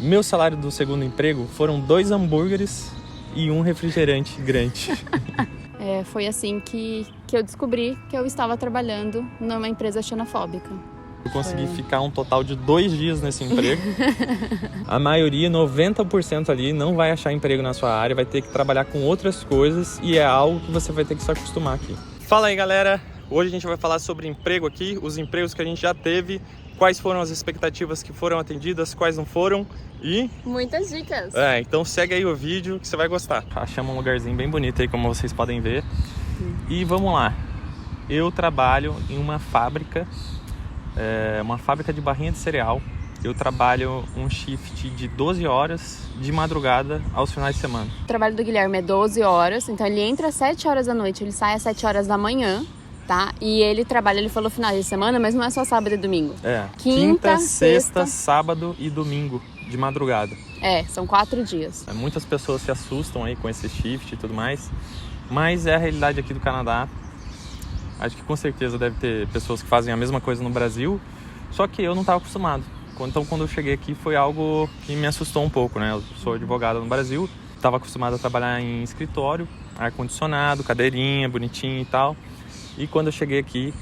Meu salário do segundo emprego foram 2 hambúrgueres e um refrigerante grande. Foi assim que eu descobri que eu estava trabalhando numa empresa xenofóbica. Eu consegui ficar um total de 2 dias nesse emprego. A maioria, 90% ali, não vai achar emprego na sua área, vai ter que trabalhar com outras coisas e é algo que você vai ter que se acostumar aqui. Fala aí, galera! Hoje a gente vai falar sobre emprego aqui, os empregos que a gente já teve, quais foram as expectativas que foram atendidas, quais não foram e... muitas dicas! Então segue aí o vídeo que você vai gostar. Achamos um lugarzinho bem bonito aí, como vocês podem ver. E vamos lá. Eu trabalho em uma fábrica de barrinha de cereal. Eu trabalho um shift de 12 horas de madrugada aos finais de semana. O trabalho do Guilherme é 12 horas, então ele entra às 7 horas da noite, ele sai às 7 horas da manhã, tá? E ele trabalha, ele falou final de semana, mas não é só sábado e domingo. Quinta, sexta, sábado e domingo de madrugada. São 4 dias. Muitas pessoas se assustam aí com esse shift e tudo mais, mas é a realidade aqui do Canadá. Acho que com certeza deve ter pessoas que fazem a mesma coisa no Brasil, só que eu não estava acostumado. Então quando eu cheguei aqui foi algo que me assustou um pouco, né? Eu sou advogado no Brasil, estava acostumado a trabalhar em escritório, ar-condicionado, cadeirinha, bonitinho e tal. E quando eu cheguei aqui,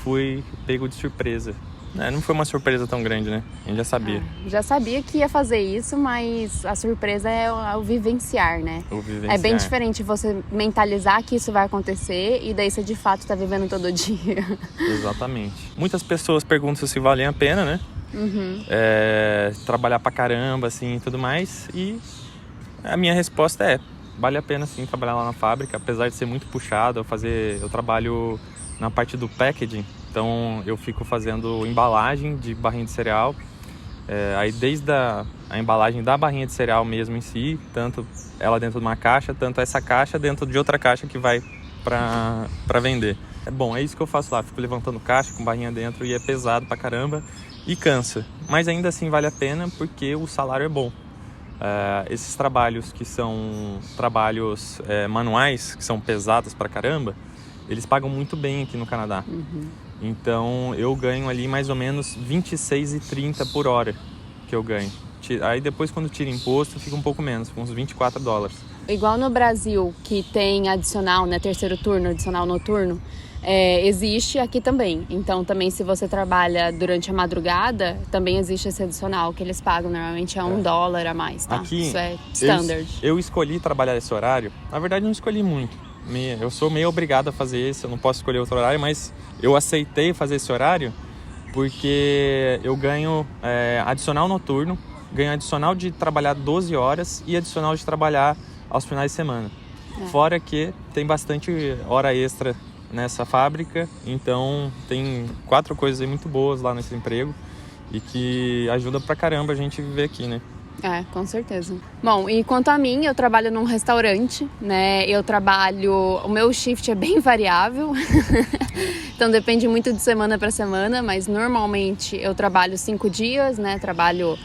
fui pego de surpresa. Não foi uma surpresa tão grande, né? A gente já sabia. Já sabia que ia fazer isso, mas a surpresa é o vivenciar, né? O vivenciar. É bem diferente você mentalizar que isso vai acontecer e daí você de fato tá vivendo todo dia. Exatamente. Muitas pessoas perguntam se vale a pena, né? Trabalhar pra caramba, assim, e tudo mais. E a minha resposta é: vale a pena, sim, trabalhar lá na fábrica. Apesar de ser muito puxado, eu trabalho na parte do packaging. Então eu fico fazendo embalagem de barrinha de cereal, aí desde a embalagem da barrinha de cereal mesmo em si, tanto ela dentro de uma caixa, tanto essa caixa dentro de outra caixa que vai para vender. É isso que eu faço lá, fico levantando caixa com barrinha dentro e é pesado pra caramba e cansa. Mas ainda assim vale a pena porque o salário é bom. Esses trabalhos que são trabalhos manuais, que são pesados pra caramba, eles pagam muito bem aqui no Canadá. Então eu ganho ali mais ou menos R$26,30 por hora que eu ganho. Aí depois quando tira imposto fica um pouco menos, uns $24. Igual no Brasil, que tem adicional, né, terceiro turno, adicional noturno, existe aqui também. Então também se você trabalha durante a madrugada, também existe esse adicional que eles pagam, normalmente é $1 a mais, tá? Aqui, isso é standard. Eu escolhi trabalhar esse horário, na verdade não escolhi muito. Eu sou meio obrigado a fazer esse, eu não posso escolher outro horário, mas eu aceitei fazer esse horário porque eu ganho adicional noturno, ganho adicional de trabalhar 12 horas e adicional de trabalhar aos finais de semana. Fora que tem bastante hora extra nessa fábrica, então tem 4 coisas aí muito boas lá nesse emprego e que ajuda pra caramba a gente viver aqui, né? Com certeza. Bom, e quanto a mim, eu trabalho num restaurante, né? O meu shift é bem variável, então depende muito de semana para semana, mas normalmente eu trabalho 5 dias, né? Trabalho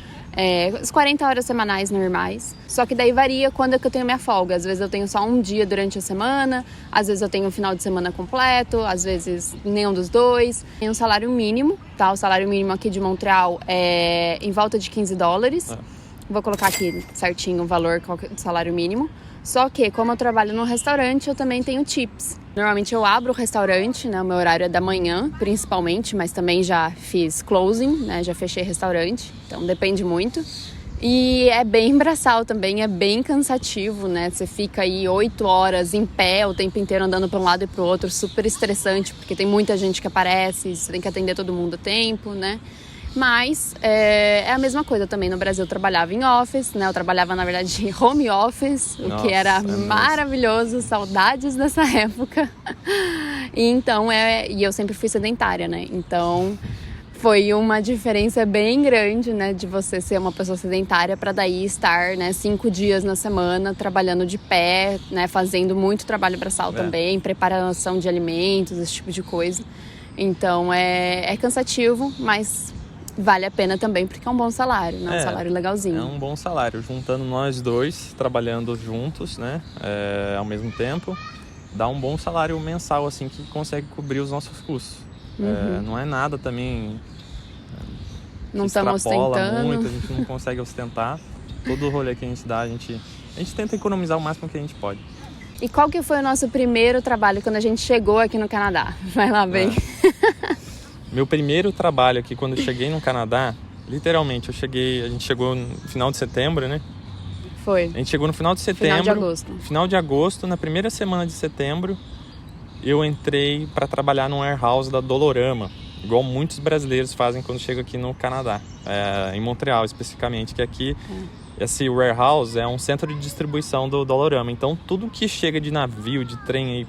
as 40 horas semanais normais, só que daí varia quando é que eu tenho minha folga. Às vezes eu tenho só um dia durante a semana, às vezes eu tenho um final de semana completo, às vezes nenhum dos dois. Tem um salário mínimo, tá? O salário mínimo aqui de Montreal é em volta de $15. Vou colocar aqui certinho o valor do salário mínimo. Só que, como eu trabalho no restaurante, eu também tenho tips. Normalmente eu abro o restaurante, né? O meu horário é da manhã, principalmente, mas também já fiz closing, né? Já fechei restaurante, então depende muito. E é bem braçal também, é bem cansativo, né? Você fica aí 8 horas em pé o tempo inteiro andando para um lado e para o outro, super estressante, porque tem muita gente que aparece, você tem que atender todo mundo a tempo, né? Mas é a mesma coisa também. No Brasil eu trabalhava em office, né? Eu trabalhava, na verdade, de home office, o que era maravilhoso, saudades dessa época. E eu sempre fui sedentária, né? Então foi uma diferença bem grande, né? De você ser uma pessoa sedentária para daí estar, né, 5 dias na semana trabalhando de pé, né? Fazendo muito trabalho braçal também, preparação de alimentos, esse tipo de coisa. Então é cansativo, mas vale a pena também, porque é um bom salário, né? Um salário legalzinho. É um bom salário, juntando nós dois, trabalhando juntos, né? Ao mesmo tempo, dá um bom salário mensal, assim, que consegue cobrir os nossos custos. Não é nada também Não estamos ostentando. Muito, a gente não consegue ostentar. Todo o rolê que a gente dá, a gente tenta economizar o máximo que a gente pode. E qual que foi o nosso primeiro trabalho quando a gente chegou aqui no Canadá? Vai lá, bem. Meu primeiro trabalho aqui, quando eu cheguei no Canadá, literalmente, a gente chegou no final de setembro, né? Foi. A gente chegou no final de setembro. Final de agosto. Final de agosto, na primeira semana de setembro, eu entrei para trabalhar no warehouse da Dollarama, igual muitos brasileiros fazem quando chegam aqui no Canadá, em Montreal especificamente, que aqui esse warehouse é um centro de distribuição do Dollarama. Então tudo que chega de navio, de trem,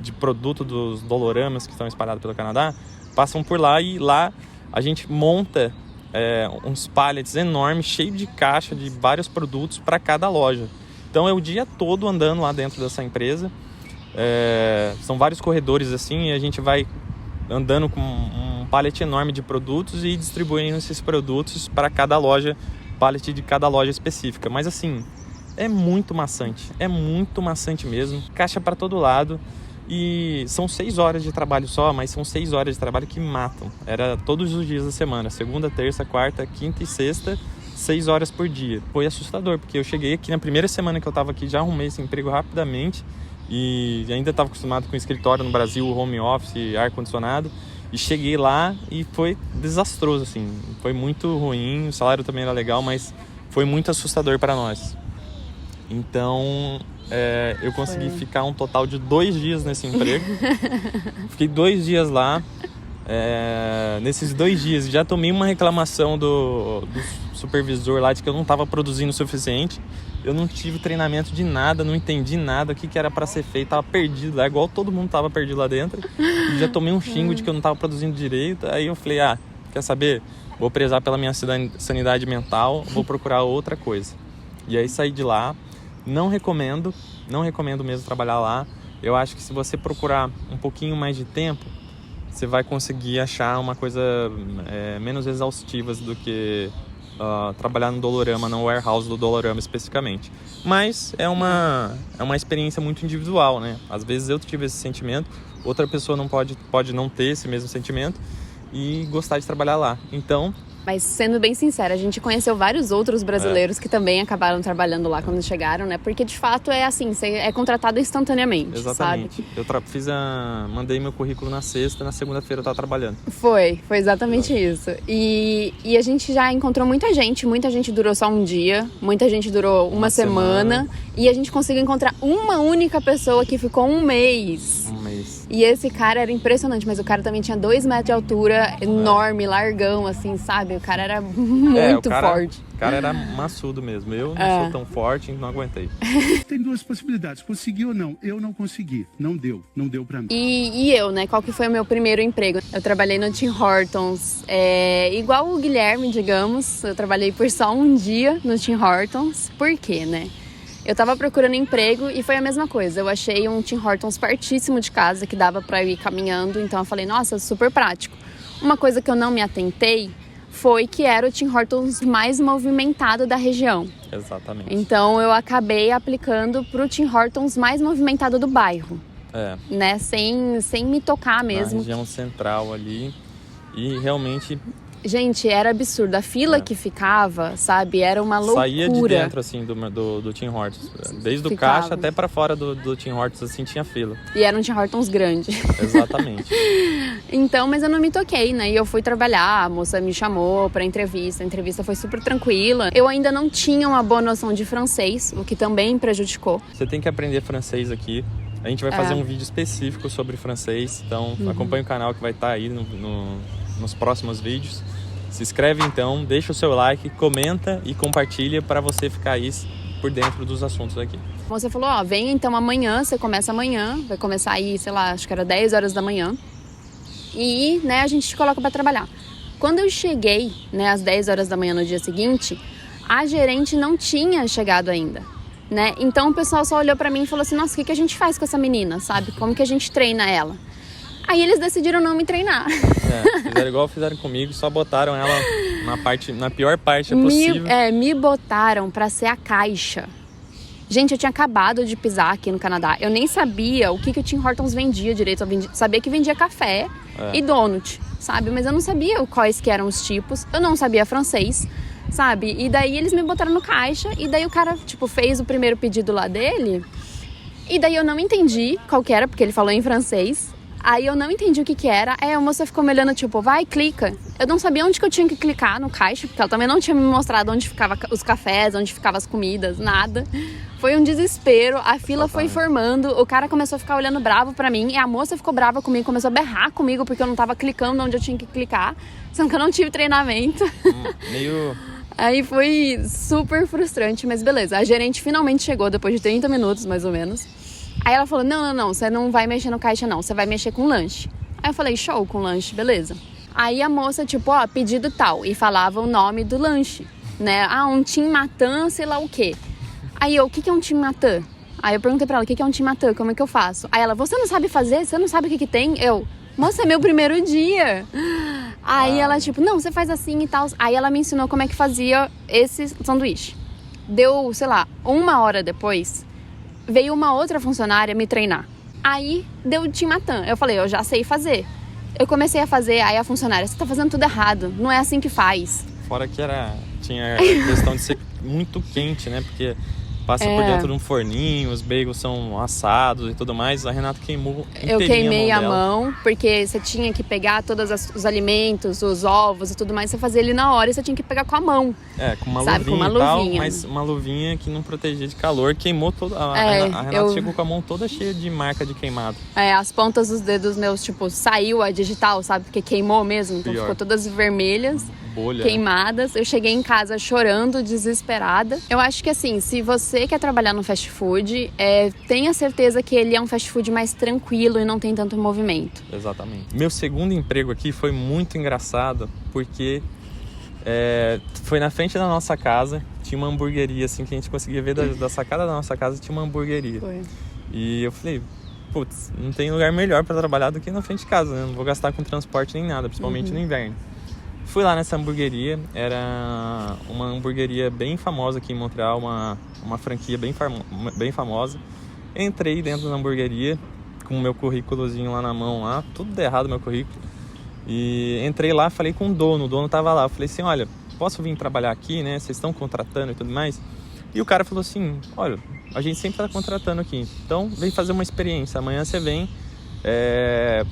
de produto dos Dollaramas que estão espalhados pelo Canadá, passam por lá e lá a gente monta uns pallets enormes, cheios de caixa de vários produtos para cada loja. Então é o dia todo andando lá dentro dessa empresa. São vários corredores assim e a gente vai andando com um pallet enorme de produtos e distribuindo esses produtos para cada loja, pallet de cada loja específica. Mas assim, é muito maçante mesmo, caixa para todo lado. E são 6 horas de trabalho só, mas são 6 horas de trabalho que matam. Era todos os dias da semana, segunda, terça, quarta, quinta e sexta, 6 horas por dia. Foi assustador, porque eu cheguei aqui na primeira semana que eu estava aqui, já arrumei esse emprego rapidamente e ainda estava acostumado com escritório no Brasil, home office, ar-condicionado. E cheguei lá e foi desastroso, assim. Foi muito ruim, o salário também era legal, mas foi muito assustador para nós. Então, eu consegui ficar um total de 2 dias nesse emprego. Fiquei 2 dias lá. Nesses 2 dias já tomei uma reclamação do supervisor lá de que eu não estava produzindo o suficiente. Eu não tive treinamento de nada, não entendi nada, o que era para ser feito, estava perdido lá, igual todo mundo estava perdido lá dentro. E já tomei um xingo de que eu não estava produzindo direito. Aí eu falei, quer saber? Vou prezar pela minha sanidade mental, vou procurar outra coisa. E aí saí de lá. Não recomendo mesmo trabalhar lá. Eu acho que se você procurar um pouquinho mais de tempo, você vai conseguir achar uma coisa menos exaustiva do que trabalhar no Dollarama, no warehouse do Dollarama especificamente. Mas é uma experiência muito individual, né? Às vezes eu tive esse sentimento, outra pessoa não pode não ter esse mesmo sentimento e gostar de trabalhar lá. Então... Mas sendo bem sincera, a gente conheceu vários outros brasileiros que também acabaram trabalhando lá quando chegaram, né? Porque de fato é assim, você é contratado instantaneamente. Exatamente. Sabe? Eu mandei meu currículo na sexta, na segunda-feira eu estava trabalhando. Foi exatamente isso. E a gente já encontrou muita gente durou só um dia, muita gente durou uma semana. E a gente conseguiu encontrar uma única pessoa que ficou um mês. E esse cara era impressionante, mas o cara também tinha 2 metros de altura, enorme, largão, assim, sabe? O cara era muito forte. O cara era maçudo mesmo. Eu não sou tão forte, não aguentei. Tem 2 possibilidades, consegui ou não. Eu não consegui, não deu pra mim. E eu, né? Qual que foi o meu primeiro emprego? Eu trabalhei no Tim Hortons, igual o Guilherme, digamos. Eu trabalhei por só um dia no Tim Hortons. Por quê, né? Eu tava procurando emprego e foi a mesma coisa. Eu achei um Tim Hortons pertíssimo de casa, que dava pra ir caminhando. Então eu falei, nossa, super prático. Uma coisa que eu não me atentei foi que era o Tim Hortons mais movimentado da região. Exatamente. Então eu acabei aplicando pro Tim Hortons mais movimentado do bairro. Né? Sem me tocar mesmo. Na região central ali. E realmente... Gente, era absurdo. A fila que ficava, sabe, era uma loucura. Saía de dentro, assim, do Tim Hortons. Desde o caixa até pra fora do Tim Hortons, assim, tinha fila. E era um Tim Hortons grande. Exatamente. Então, mas eu não me toquei, né? E eu fui trabalhar, a moça me chamou pra entrevista. A entrevista foi super tranquila. Eu ainda não tinha uma boa noção de francês, o que também prejudicou. Você tem que aprender francês aqui. A gente vai fazer um vídeo específico sobre francês. Então, acompanha o canal que vai estar aí nos próximos vídeos. Se inscreve então, deixa o seu like, comenta e compartilha para você ficar aí por dentro dos assuntos aqui. Você falou, vem então amanhã, você começa amanhã, vai começar aí, sei lá, acho que era 10 horas da manhã. E, né, a gente te coloca para trabalhar. Quando eu cheguei, né, às 10 horas da manhã no dia seguinte, a gerente não tinha chegado ainda, né? Então o pessoal só olhou para mim e falou assim, nossa, o que a gente faz com essa menina, sabe? Como que a gente treina ela? Aí eles decidiram não me treinar. Fizeram igual fizeram comigo, só botaram ela na pior parte possível. Me botaram pra ser a caixa. Gente, eu tinha acabado de pisar aqui no Canadá. Eu nem sabia o que o Tim Hortons vendia direito. Eu sabia que vendia café e donut. sabe? Mas eu não sabia quais que eram os tipos, eu não sabia francês, sabe? E daí eles me botaram no caixa, e daí o cara, tipo, fez o primeiro pedido lá dele, e daí eu não entendi qual que era, porque ele falou em francês. Aí eu não entendi o que era. Aí a moça ficou me olhando, tipo, vai, clica. Eu não sabia onde que eu tinha que clicar no caixa, porque ela também não tinha me mostrado onde ficava os cafés, onde ficavam as comidas, nada. Foi um desespero, a fila foi formando, o cara começou a ficar olhando bravo pra mim, e a moça ficou brava comigo, começou a berrar comigo, porque eu não tava clicando onde eu tinha que clicar, sendo que eu não tive treinamento. Meio... Aí foi super frustrante, mas beleza. A gerente finalmente chegou, depois de 30 minutos, mais ou menos. Aí ela falou, não, você não vai mexer no caixa não, você vai mexer com lanche. Aí eu falei, show, com lanche, beleza. Aí a moça, tipo, ó, pedido tal, e falava o nome do lanche, né? Ah, um tim matin, sei lá o quê. Aí eu, o que é um tim matin? Aí eu perguntei pra ela, o que é um tim matin, como é que eu faço? Aí ela, você não sabe fazer? Você não sabe o que tem? Eu, moça, é meu primeiro dia. Aí ela, tipo, não, você faz assim e tal. Aí ela me ensinou como é que fazia esse sanduíche. Deu, sei lá, 1 hora depois, veio uma outra funcionária me treinar. Aí deu tim matin. Eu falei, eu já sei fazer. Eu comecei a fazer, aí a funcionária, você tá fazendo tudo errado, não é assim que faz. Fora que tinha a questão de ser muito quente, né? Porque passa por dentro de um forninho, os bagels são assados e tudo mais. A Renata queimou inteirinha Eu queimei a a mão, porque você tinha que pegar todos os alimentos, os ovos e tudo mais, você fazia ele na hora e você tinha que pegar com a mão. Com uma sabe? luvinha Com uma e tal, luvinha. mas uma luvinha que não protegia de calor, queimou toda. A Renata chegou com a mão toda cheia de marca de queimado. As pontas dos dedos meus, tipo, saiu a digital, sabe? Porque queimou mesmo, então ficou todas vermelhas. Bolha, queimadas. Eu cheguei em casa chorando, desesperada. Eu acho que assim, se você quer trabalhar no fast food, tenha certeza que ele é um fast food mais tranquilo e não tem tanto movimento. Exatamente. Meu segundo emprego aqui foi muito engraçado, porque foi na frente da nossa casa, tinha uma hamburgueria, assim, que a gente conseguia ver da sacada da nossa casa, tinha uma hamburgueria. Foi. E eu falei, putz, não tem lugar melhor para trabalhar do que na frente de casa, né? Não vou gastar com transporte nem nada, principalmente no inverno. Fui lá nessa hamburgueria, era uma hamburgueria bem famosa aqui em Montreal, uma franquia bem famosa. Entrei dentro da hamburgueria com o meu currículozinho lá na mão, tudo errado meu currículo. E entrei lá, falei com o dono tava lá. Eu falei assim, olha, posso vir trabalhar aqui, né? Vocês estão contratando e tudo mais? E o cara falou assim, olha, a gente sempre tá contratando aqui, então vem fazer uma experiência. Amanhã você vem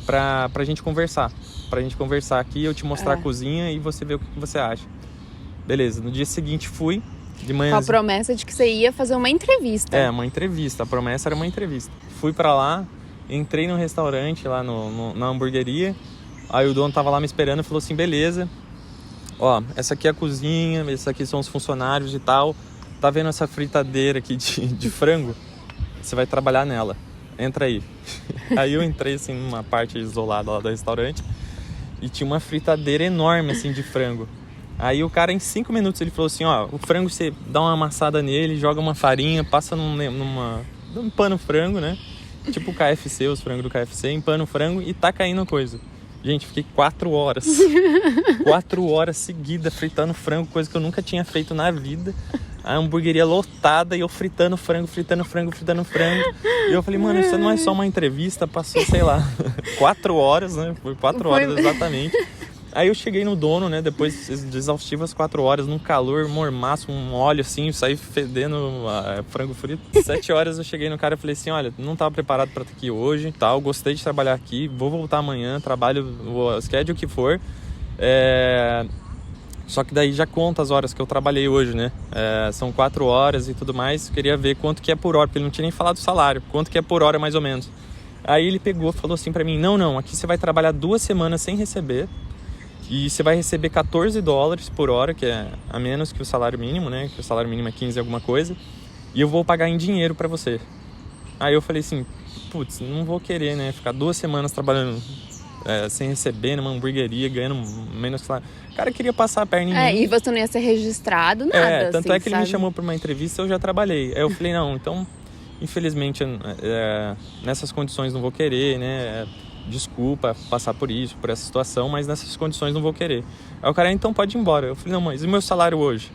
pra gente conversar. Pra gente conversar aqui, eu te mostrar a cozinha e você ver o que você acha. Beleza, no dia seguinte fui, de manhã. Com a promessa de que você ia fazer uma entrevista. Uma entrevista, a promessa era uma entrevista. Fui pra lá, entrei no restaurante lá na hamburgueria, aí o dono tava lá me esperando e falou assim, beleza, ó, essa aqui é a cozinha, esses aqui são os funcionários e tal, tá vendo essa fritadeira aqui de frango? Você vai trabalhar nela, entra aí. Aí eu entrei assim numa parte isolada lá do restaurante, e tinha uma fritadeira enorme, assim, de frango. Aí o cara, em 5 minutos, ele falou assim, ó, o frango você dá uma amassada nele, joga uma farinha, passa num pano frango, né? Tipo o KFC, os frangos do KFC, empana o frango e tá caindo a coisa. Gente, fiquei 4 horas. 4 horas seguidas fritando frango, coisa que eu nunca tinha feito na vida. A hamburgueria lotada e eu fritando frango. E eu falei, mano, isso não é só uma entrevista, passou, sei lá, 4 horas, né? Foi 4 horas exatamente. Aí eu cheguei no dono, né, depois de exaustivas 4 horas, num calor mormaço, um óleo assim, saí fedendo frango frito. 7 horas eu cheguei no cara e falei assim, olha, não tava preparado pra estar aqui hoje, tal, gostei de trabalhar aqui, vou voltar amanhã, trabalho, o schedule que for. Só que daí já conta as horas que eu trabalhei hoje, né? São 4 horas e tudo mais. Eu queria ver quanto que é por hora, porque ele não tinha nem falado do salário. Quanto que é por hora, mais ou menos. Aí ele pegou e falou assim pra mim, não, aqui você vai trabalhar 2 semanas sem receber. E você vai receber $14 por hora, que é a menos que o salário mínimo, né? Que o salário mínimo é 15 alguma coisa. E eu vou pagar em dinheiro pra você. Aí eu falei assim, putz, não vou querer, né? Ficar 2 semanas trabalhando sem receber numa hamburgueria, ganhando menos salário. O cara queria passar a perna em mim. E você não ia ser registrado, nada. Tanto assim, é que ele me chamou para uma entrevista e eu já trabalhei. Aí eu falei, não, então, infelizmente, nessas condições não vou querer, né? Desculpa passar por isso, por essa situação, mas nessas condições não vou querer. Aí o cara, então pode ir embora. Eu falei, não, mas e o meu salário hoje?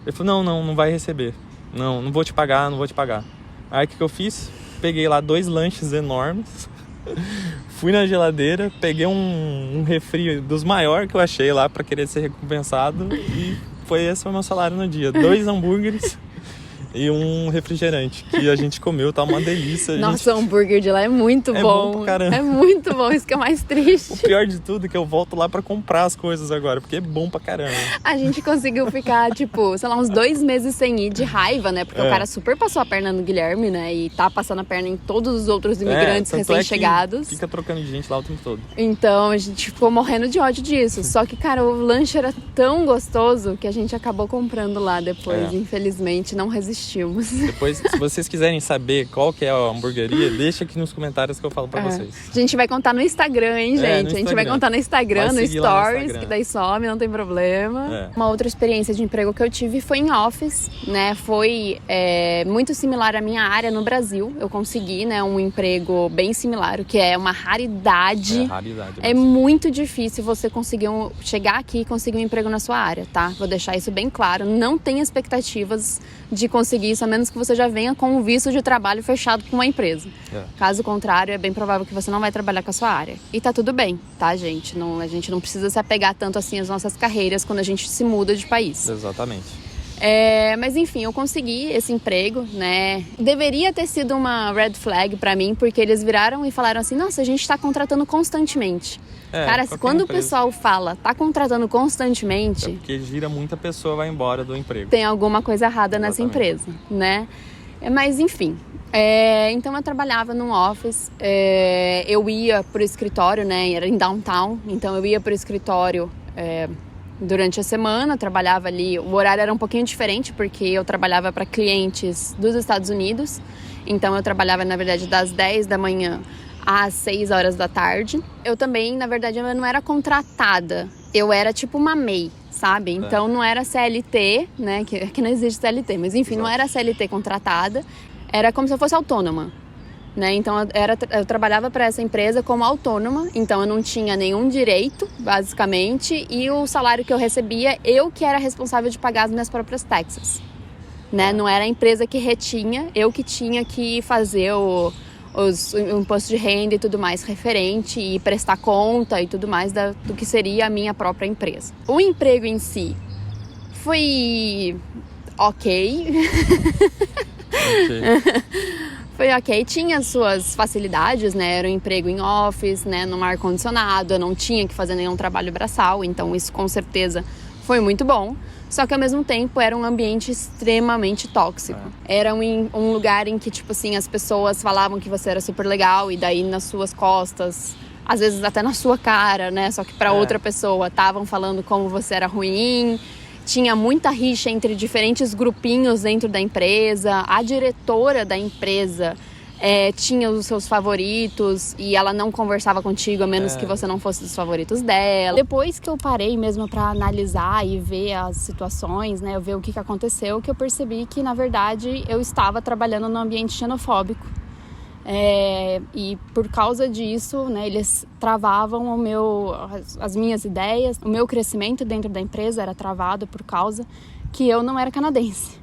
Ele falou, não vai receber. Não vou te pagar. Aí o que eu fiz? Peguei lá 2 lanches enormes, Fui na geladeira, peguei um refri dos maiores que eu achei lá pra querer ser recompensado e esse foi o meu salário no dia. 2 hambúrgueres e um refrigerante que a gente comeu, tá uma delícia. Nossa, o hambúrguer de lá é muito bom. Bom pra caramba. É muito bom, isso que é mais triste. O pior de tudo é que eu volto lá pra comprar as coisas agora, porque é bom pra caramba. A gente conseguiu ficar, tipo, sei lá, uns 2 meses sem ir de raiva, né? Porque o cara super passou a perna no Guilherme, né? E tá passando a perna em todos os outros imigrantes recém-chegados. Fica trocando de gente lá o tempo todo. Então, a gente ficou morrendo de ódio disso. Só que, cara, o lanche era tão gostoso que a gente acabou comprando lá depois. Infelizmente, não resistimos. Depois, se vocês quiserem saber qual que é a hamburgueria, deixa aqui nos comentários que eu falo pra vocês. A gente vai contar no Instagram, hein, gente? A gente vai contar no Instagram, no Stories, que daí some, não tem problema. Uma outra experiência de emprego que eu tive foi em office, né? Foi muito similar à minha área no Brasil. Eu consegui, né, um emprego bem similar, o que é uma raridade. É muito difícil você conseguir chegar aqui e conseguir um emprego na sua área, tá? Vou deixar isso bem claro. Não tem expectativas de conseguir isso, a menos que você já venha com um visto de trabalho fechado com uma empresa. Caso contrário, é bem provável que você não vai trabalhar com a sua área. E tá tudo bem, tá, gente? A gente não precisa se apegar tanto assim às nossas carreiras quando a gente se muda de país. Exatamente. Mas enfim, eu consegui esse emprego, né? Deveria ter sido uma red flag pra mim, porque eles viraram e falaram assim, nossa, a gente tá contratando constantemente. Cara, quando o pessoal fala, tá contratando constantemente... É porque gira muita pessoa, vai embora do emprego. Tem alguma coisa errada nessa empresa, né? Mas enfim, então eu trabalhava num office, eu ia pro escritório, né? Era em downtown, então eu ia pro escritório durante a semana, trabalhava ali, o horário era um pouquinho diferente, porque eu trabalhava para clientes dos Estados Unidos, então eu trabalhava, na verdade, das 10 da manhã às 6 horas da tarde. Eu também, na verdade, eu não era contratada, eu era tipo uma MEI, sabe? Então não era CLT, né? Que não existe CLT, mas enfim, não era CLT contratada, era como se eu fosse autônoma, né? Então eu trabalhava para essa empresa como autônoma, então eu não tinha nenhum direito, basicamente, e o salário que eu recebia, eu que era responsável de pagar as minhas próprias taxas, né? Não era a empresa que retinha, eu que tinha que fazer o imposto de renda e tudo mais referente e prestar conta e tudo mais do que seria a minha própria empresa. O emprego em si foi ok. Foi ok, tinha suas facilidades, né? Era um emprego em office, né? Num ar-condicionado, eu não tinha que fazer nenhum trabalho braçal, então isso com certeza foi muito bom. Só que ao mesmo tempo era um ambiente extremamente tóxico. Era um lugar em que, tipo assim, as pessoas falavam que você era super legal e daí nas suas costas, às vezes até na sua cara, né? Só que pra outra pessoa estavam falando como você era ruim. Tinha muita rixa entre diferentes grupinhos dentro da empresa. A diretora da empresa tinha os seus favoritos e ela não conversava contigo a menos que você não fosse dos favoritos dela. Depois que eu parei mesmo para analisar e ver as situações, né, eu ver o que aconteceu, que eu percebi que, na verdade, eu estava trabalhando num ambiente xenofóbico. E por causa disso, né, eles travavam as minhas ideias, o meu crescimento dentro da empresa era travado por causa que eu não era canadense.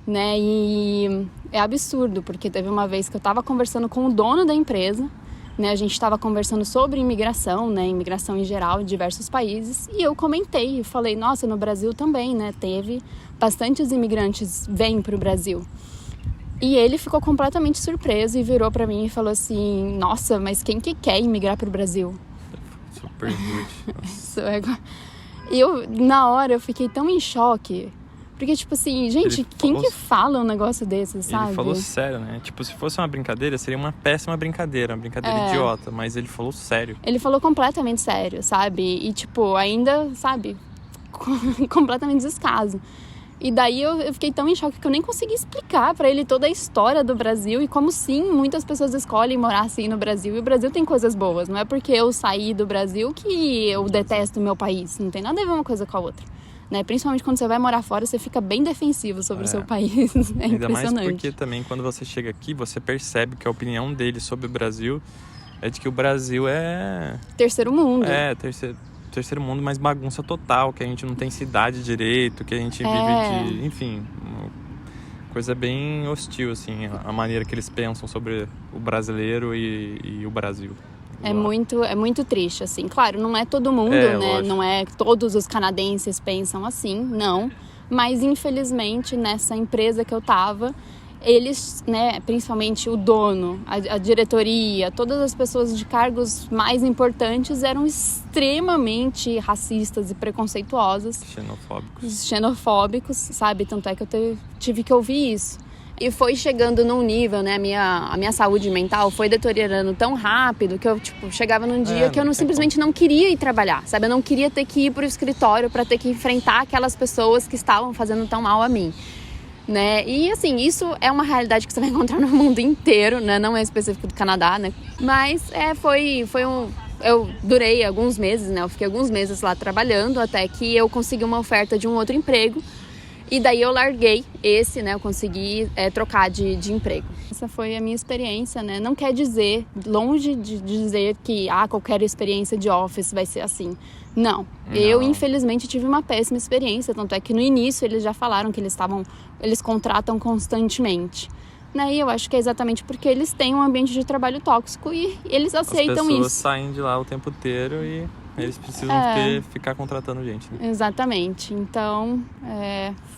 Né? E é absurdo, porque teve uma vez que eu estava conversando com o dono da empresa, né? A gente estava conversando sobre imigração, né? Imigração em geral, em diversos países, e eu comentei, eu falei, nossa, no Brasil também, né? Teve bastantes imigrantes vêm para o Brasil. E ele ficou completamente surpreso e virou para mim e falou assim, nossa, mas quem que quer imigrar para o Brasil? Super rude. E na hora, eu fiquei tão em choque. Porque, tipo assim, gente, quem que fala um negócio desse, sabe? Ele falou sério, né? Tipo, se fosse uma brincadeira, seria uma péssima brincadeira, uma brincadeira idiota. Mas ele falou sério. Ele falou completamente sério, sabe? E, tipo, ainda, sabe, completamente descaso. E daí eu fiquei tão em choque que eu nem consegui explicar pra ele toda a história do Brasil e como, sim, muitas pessoas escolhem morar assim no Brasil. E o Brasil tem coisas boas. Não é porque eu saí do Brasil que eu detesto o meu país. Não tem nada a ver uma coisa com a outra. Né? Principalmente quando você vai morar fora, você fica bem defensivo sobre o seu país. É ainda impressionante. Mais porque também quando você chega aqui, você percebe que a opinião dele sobre o Brasil é de que o Brasil é... terceiro mundo. Terceiro mundo, mas bagunça total, que a gente não tem cidade direito, que a gente vive de... Enfim, uma coisa bem hostil, assim, a maneira que eles pensam sobre o brasileiro e o Brasil. É muito triste, assim. Claro, não é todo mundo, né? Lógico. Não é todos os canadenses pensam assim, não. Mas, infelizmente, nessa empresa que eu tava, eles, né, principalmente o dono, a diretoria, todas as pessoas de cargos mais importantes eram extremamente racistas e preconceituosas. Xenofóbicos, sabe? Tanto é que eu tive que ouvir isso. E foi chegando num nível, né? A minha saúde mental foi deteriorando tão rápido que eu, chegava num dia que eu simplesmente não queria ir trabalhar, sabe? Eu não queria ter que ir pro escritório para ter que enfrentar aquelas pessoas que estavam fazendo tão mal a mim, né? E, assim, isso é uma realidade que você vai encontrar no mundo inteiro, né? Não é específico do Canadá, né? Mas eu durei alguns meses, né? Eu fiquei alguns meses lá trabalhando até que eu consegui uma oferta de um outro emprego. E daí eu larguei esse, né? Eu consegui trocar de emprego. Essa foi a minha experiência, né? Não quer dizer, longe de dizer que qualquer experiência de office vai ser assim. Não. Eu, infelizmente, tive uma péssima experiência. Tanto é que no início eles já falaram que eles contratam constantemente. Né? E eu acho que é exatamente porque eles têm um ambiente de trabalho tóxico e eles aceitam isso. As pessoas saem de lá o tempo inteiro e eles precisam ficar contratando gente. Né? Exatamente. Então,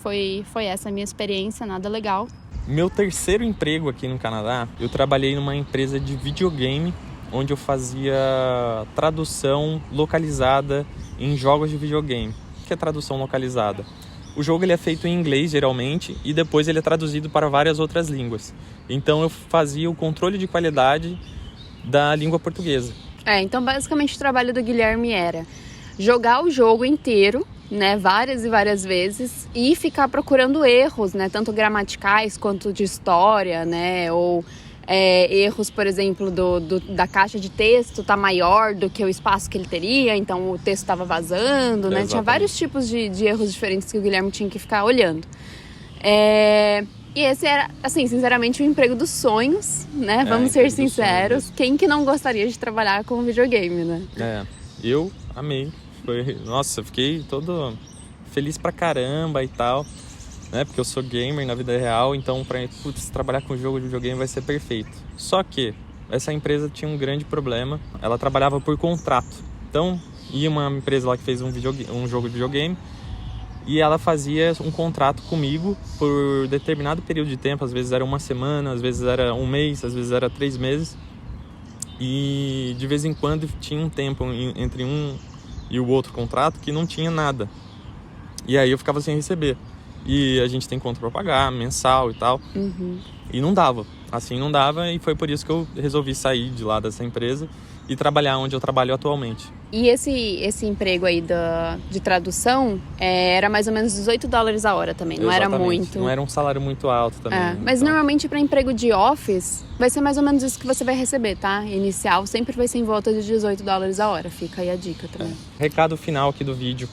foi essa a minha experiência, nada legal. Meu terceiro emprego aqui no Canadá, eu trabalhei numa empresa de videogame, onde eu fazia tradução localizada em jogos de videogame. O que é tradução localizada? O jogo ele é feito em inglês, geralmente, e depois ele é traduzido para várias outras línguas. Então eu fazia o controle de qualidade da língua portuguesa. Então basicamente o trabalho do Guilherme era jogar o jogo inteiro, né, várias e várias vezes, e ficar procurando erros, né, tanto gramaticais quanto de história, né, ou erros, por exemplo, da caixa de texto tá maior do que o espaço que ele teria, então o texto estava vazando, né? Tinha vários tipos de erros diferentes que o Guilherme tinha que ficar olhando. E esse era, assim, sinceramente, o emprego dos sonhos, né? Vamos ser sinceros. Quem que não gostaria de trabalhar com videogame, né? Eu amei. Nossa, eu fiquei todo feliz pra caramba e tal. Né? Porque eu sou gamer na vida real, então trabalhar com jogo de videogame vai ser perfeito. Só que essa empresa tinha um grande problema, ela trabalhava por contrato. Então, ia uma empresa lá que fez um jogo de videogame e ela fazia um contrato comigo por determinado período de tempo, às vezes era uma semana, às vezes era um mês, às vezes era 3 meses. E de vez em quando tinha um tempo entre um e o outro contrato que não tinha nada. E aí eu ficava sem receber. E a gente tem conta para pagar, mensal e tal. E não dava. Assim não dava e foi por isso que eu resolvi sair de lá dessa empresa e trabalhar onde eu trabalho atualmente. E esse emprego aí de tradução era mais ou menos $18 a hora também, não Exatamente. Era muito. Não era um salário muito alto também. Mas então, normalmente para emprego de office vai ser mais ou menos isso que você vai receber, tá? Inicial sempre vai ser em volta de $18 a hora, fica aí a dica também. Recado final aqui do vídeo.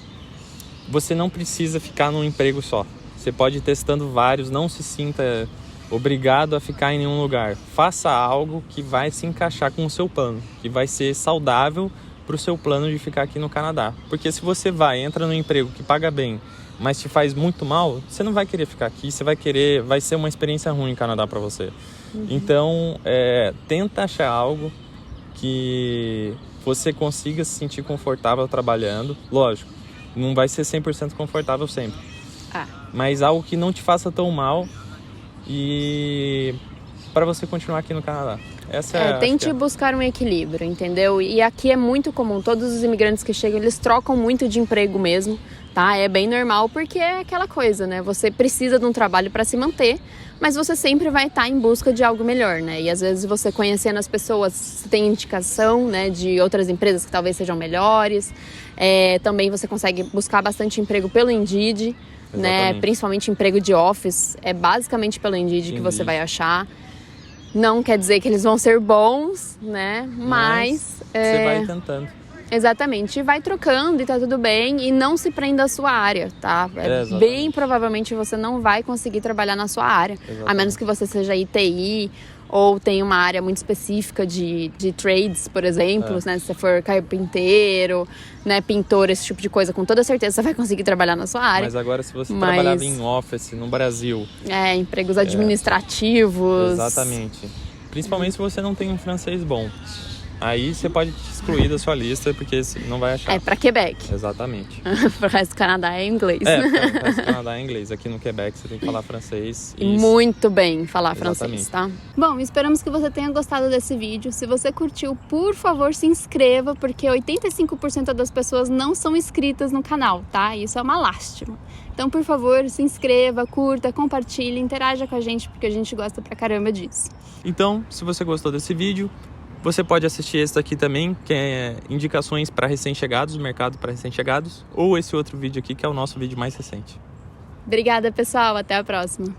Você não precisa ficar num emprego só. Você pode ir testando vários, não se sinta obrigado a ficar em nenhum lugar. Faça algo que vai se encaixar com o seu plano, que vai ser saudável para o seu plano de ficar aqui no Canadá. Porque se você entra num emprego que paga bem, mas te faz muito mal, você não vai querer ficar aqui, vai ser uma experiência ruim no Canadá para você. Então, tenta achar algo que você consiga se sentir confortável trabalhando. Lógico, não vai ser 100% confortável sempre. Mas algo que não te faça tão mal e para você continuar aqui no Canadá. Tente buscar um equilíbrio, entendeu? E aqui é muito comum, todos os imigrantes que chegam, eles trocam muito de emprego mesmo, tá? É bem normal porque é aquela coisa, né? Você precisa de um trabalho para se manter, mas você sempre vai estar em busca de algo melhor, né? E às vezes você conhecendo as pessoas, você tem indicação, né, de outras empresas que talvez sejam melhores. Também você consegue buscar bastante emprego pelo Indeed, né? Principalmente emprego de office, é basicamente pelo Indeed que você vai achar. Não quer dizer que eles vão ser bons, né? Mas você vai tentando. Exatamente, e vai trocando e tá tudo bem, e não se prenda à sua área, tá? Bem provavelmente você não vai conseguir trabalhar na sua área, a menos que você seja ITI ou tenha uma área muito específica de trades, por exemplo, né? Se você for carpinteiro, né, pintor, esse tipo de coisa, com toda certeza você vai conseguir trabalhar na sua área. Mas agora se você trabalhava em office no Brasil... empregos administrativos... Exatamente. Principalmente se você não tem um francês bom. aí você pode excluir da sua lista, porque você não vai achar. É pra Quebec. Exatamente. Pro resto do Canadá é inglês. Porque o resto do Canadá é inglês. Aqui no Quebec você tem que falar francês. E muito bem falar Exatamente. francês, tá? Bom, esperamos que você tenha gostado desse vídeo. Se você curtiu, por favor, se inscreva, porque 85% das pessoas não são inscritas no canal, tá? Isso é uma lástima. Então, por favor, se inscreva, curta, compartilhe, interaja com a gente, porque a gente gosta pra caramba disso. Então, se você gostou desse vídeo, você pode assistir esse aqui também, que é indicações para recém-chegados, mercado para recém-chegados, ou esse outro vídeo aqui, que é o nosso vídeo mais recente. Obrigada, pessoal. Até a próxima.